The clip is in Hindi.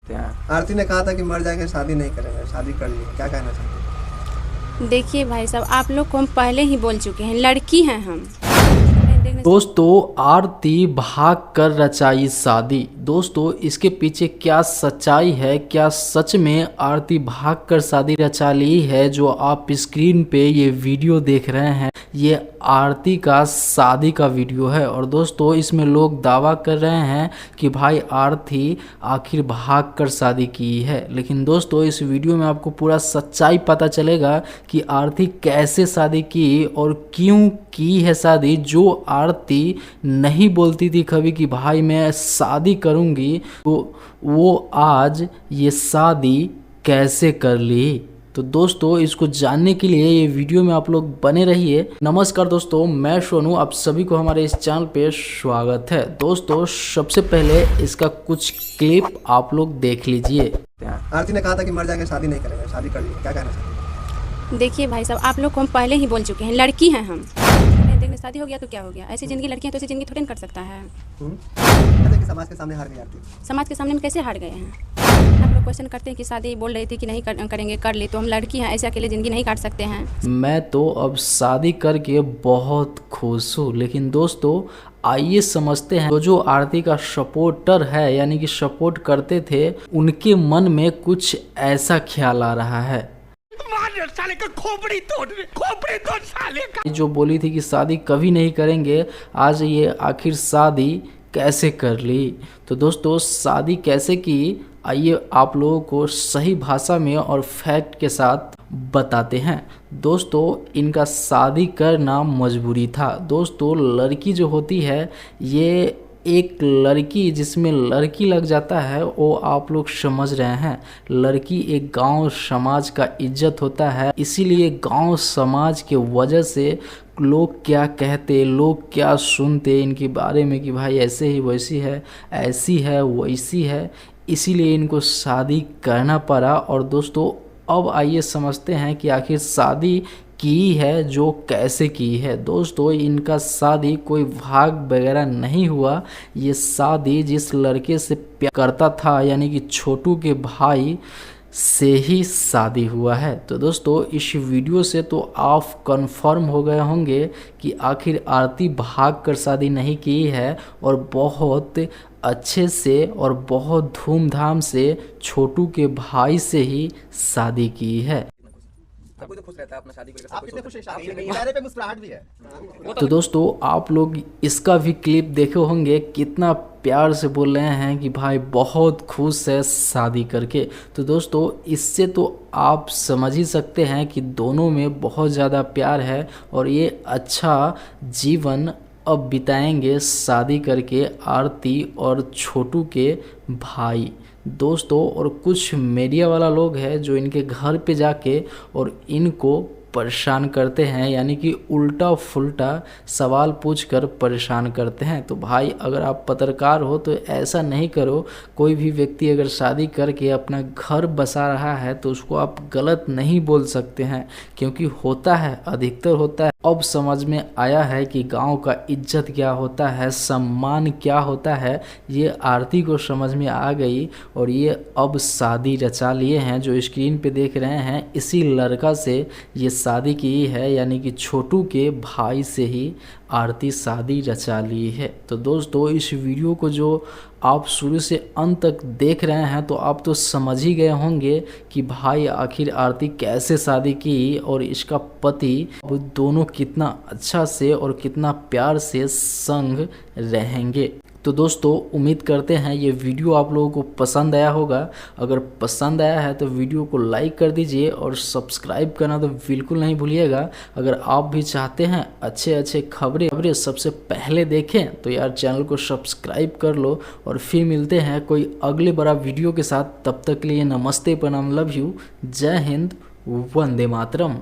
आरती ने कहा था कि मर जाएंगे, शादी नहीं करेंगे, शादी कर ली, क्या कहना चाहते हैं? देखिए भाई साहब, आप लोग को हम पहले ही बोल चुके हैं, लड़की हैं हम। दोस्तों, आरती भाग कर रचाई शादी। दोस्तों, इसके पीछे क्या सच्चाई है? क्या सच में आरती भाग कर शादी रचा ली है? जो आप स्क्रीन पे ये वीडियो देख रहे हैं, ये आरती का शादी का वीडियो है। और दोस्तों, इसमें लोग दावा कर रहे हैं कि भाई आरती आखिर भाग कर शादी की है। लेकिन दोस्तों, इस वीडियो में आपको पूरा सच्चाई पता चलेगा कि आरती कैसे शादी की और क्यों की है शादी। जो आरती नहीं बोलती थी कभी कि भाई मैं शादी करूंगी, तो वो आज ये शादी कैसे कर ली। तो दोस्तों, इसको जानने के लिए ये वीडियो में आप लोग बने रहिए। नमस्कार दोस्तों, मैं सोनू, आप सभी को हमारे इस चैनल पे स्वागत है। दोस्तों, सबसे पहले इसका कुछ क्लिप आप लोग देख लीजिए। आरती ने कहा था कि मर जाएंगे, शादी नहीं करेंगे, शादी कर ली, क्या कहना चाहते हैं? देखिए भाई साहब, आप लोग को हम पहले ही बोल चुके हैं, लड़की हैं हम। देखने शादी हो गया तो क्या हो गया, ऐसी ज़िंदगी लड़की है तो ऐसी ज़िंदगी थोड़ी ना कर सकता है। कहते हैं कि समाज के सामने हार गई आरती। समाज के सामने में कैसे हार गए हैं? आप लोग क्वेश्चन करते हैं कि शादी बोल रही थी कि नहीं करेंगे, कर ली, तो हम लड़की हैं, ऐसे अकेले ज़िंदगी नहीं काट सकते हैं। मैं तो अब शादी करके बहुत खुश हूँ। लेकिन दोस्तों, आइए समझते हैं, जो आरती का सपोर्टर है, यानी कि सपोर्ट करते थे, उनके मन में कुछ ऐसा ख्याल आ रहा है। साले का खोपड़ी तोड़ साले का। जो बोली थी कि शादी कभी नहीं करेंगे, आज ये आखिर शादी कैसे कर ली। तो दोस्तों, शादी कैसे की, आइए आप लोगों को सही भाषा में और फैक्ट के साथ बताते हैं। दोस्तों, इनका शादी करना मजबूरी था। दोस्तों, लड़की जो होती है, ये एक लड़की जिसमें लड़की लग जाता है, वो आप लोग समझ रहे हैं। लड़की एक गांव समाज का इज्जत होता है, इसीलिए गांव समाज के वजह से लोग क्या कहते, लोग क्या सुनते इनके बारे में कि भाई ऐसे ही वैसी है, ऐसी है वैसी है, इसीलिए इनको शादी करना पड़ा। और दोस्तों, अब आइए समझते हैं कि आखिर शादी की है जो कैसे की है। दोस्तों, इनका शादी कोई भाग वगैरह नहीं हुआ। ये शादी जिस लड़के से प्यार करता था, यानी कि छोटू के भाई से ही शादी हुआ है। तो दोस्तों, इस वीडियो से तो आप कंफर्म हो गए होंगे कि आखिर आरती भाग कर शादी नहीं की है और बहुत अच्छे से और बहुत धूमधाम से छोटू के भाई से ही शादी की है। आपको तो खुश रहता है अपना शादी को लेकर। आप कितने खुश हैं शादी लेकर? चेहरे पे मुस्कुराहट भी है। तो दोस्तों, आप लोग इसका भी क्लिप देखे होंगे, कितना प्यार से बोल रहे हैं कि भाई बहुत खुश है शादी करके। तो दोस्तों, इससे तो आप समझ ही सकते हैं कि दोनों में बहुत ज़्यादा प्यार है और ये अच्छा जीवन अब बिताएंगे शादी करके, आरती और छोटू के भाई। दोस्तों, और कुछ मीडिया वाला लोग हैं जो इनके घर पे जाके और इनको परेशान करते हैं, यानी कि उल्टा फुल्टा सवाल पूछकर परेशान करते हैं। तो भाई, अगर आप पत्रकार हो तो ऐसा नहीं करो। कोई भी व्यक्ति अगर शादी करके अपना घर बसा रहा है तो उसको आप गलत नहीं बोल सकते हैं, क्योंकि होता है, अधिकतर होता है। अब समझ में आया है कि गांव का इज्जत क्या होता है, सम्मान क्या होता है, ये आरती को समझ में आ गई और ये अब शादी रचा लिए हैं। जो स्क्रीन पे देख रहे हैं, इसी लड़का से ये शादी की है, यानी कि छोटू के भाई से ही आरती शादी रचा ली है। तो दोस्तों, इस वीडियो को जो आप शुरू से अंत तक देख रहे हैं तो आप तो समझ ही गए होंगे कि भाई आखिर आरती कैसे शादी की और इसका पति, वो दोनों कितना अच्छा से और कितना प्यार से संग रहेंगे। तो दोस्तों, उम्मीद करते हैं ये वीडियो आप लोगों को पसंद आया होगा। अगर पसंद आया है तो वीडियो को लाइक कर दीजिए और सब्सक्राइब करना तो बिल्कुल नहीं भूलिएगा। अगर आप भी चाहते हैं अच्छे अच्छे खबरें सबसे पहले देखें तो यार चैनल को सब्सक्राइब कर लो। और फिर मिलते हैं कोई अगले बड़ा वीडियो के साथ। तब तक के लिए नमस्ते, प्रणाम, लव यू, जय हिंद, वंदे मातरम।